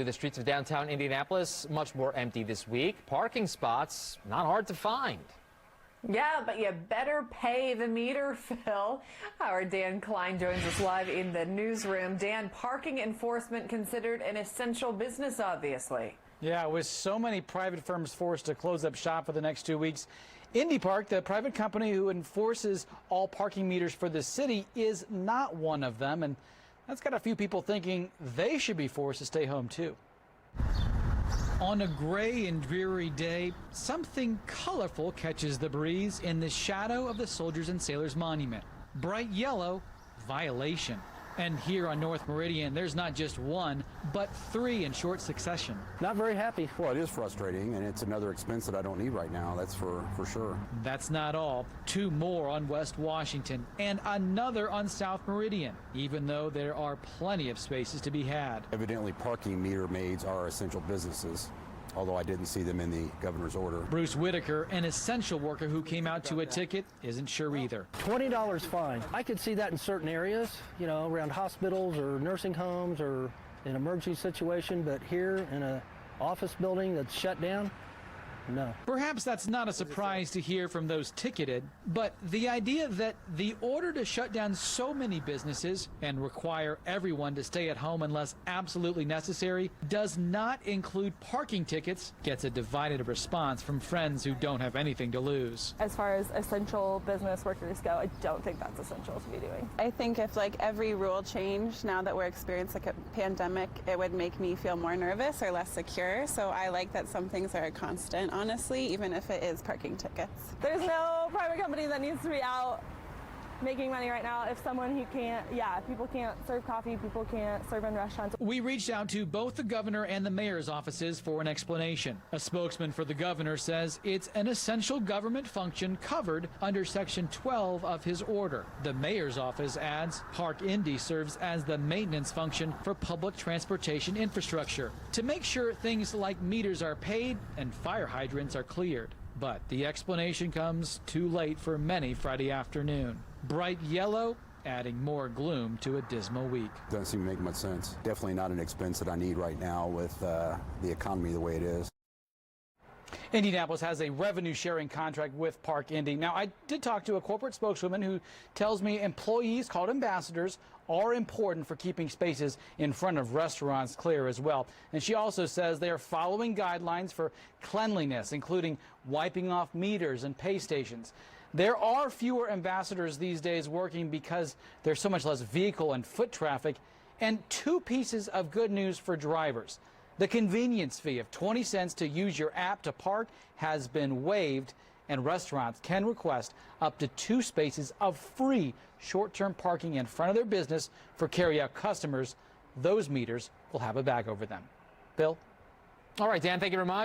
The streets of downtown Indianapolis much more empty this week. Parking spots not hard to find. Yeah, but you better pay the meter, Phil. Our Dan Klein joins us live in the newsroom. Dan, parking enforcement considered an essential business, obviously. Yeah, with so many private firms forced to close up shop for the next 2 weeks, Indy Park, the private company who enforces all parking meters for the city, is not one of them. And that's got a few people thinking they should be forced to stay home, too. On a gray and dreary day, something colorful catches the breeze in the shadow of the Soldiers and Sailors Monument. Bright yellow, violation. And here on North Meridian, there's not just one, but three in short succession. Not very happy. Well, it is frustrating, and it's another expense that I don't need right now, that's for sure. That's not all. Two more on West Washington and another on South Meridian, even though there are plenty of spaces to be had. Evidently, parking meter maids are essential businesses, although I didn't see them in the governor's order. Bruce Whitaker, an essential worker who came out to a ticket, isn't sure either. $20 fine. I could see that in certain areas, you know, around hospitals or nursing homes or an emergency situation, but here in an office building that's shut down, no. Perhaps that's not a surprise to hear from those ticketed, but the idea that the order to shut down so many businesses and require everyone to stay at home unless absolutely necessary does not include parking tickets gets a divided response from friends who don't have anything to lose. As far as essential business workers go, I don't think that's essential to be doing. I think if every rule changed now that we're experiencing a pandemic, it would make me feel more nervous or less secure. So I like that some things are a constant, honestly, even if it is parking tickets. There's no private company that needs to be out making money right now. If someone who can't, people can't serve coffee, people can't serve in restaurants. We reached out to both the governor and the mayor's offices for an explanation. A spokesman for the governor says it's an essential government function covered under Section 12 of his order. The mayor's office adds Park Indy serves as the maintenance function for public transportation infrastructure to make sure things like meters are paid and fire hydrants are cleared. But the explanation comes too late for many Friday afternoon. Bright yellow, adding more gloom to a dismal week. Doesn't seem to make much sense. Definitely not an expense that I need right now with the economy the way it is. Indianapolis has a revenue-sharing contract with Park Indy. Now, I did talk to a corporate spokeswoman who tells me employees called ambassadors are important for keeping spaces in front of restaurants clear as well. And she also says they are following guidelines for cleanliness, including wiping off meters and pay stations. There are fewer ambassadors these days working because there's so much less vehicle and foot traffic. And two pieces of good news for drivers. The convenience fee of 20 cents to use your app to park has been waived, and restaurants can request up to 2 spaces of free short-term parking in front of their business for carry-out customers. Those meters will have a bag over them. Bill? All right, Dan, thank you very much.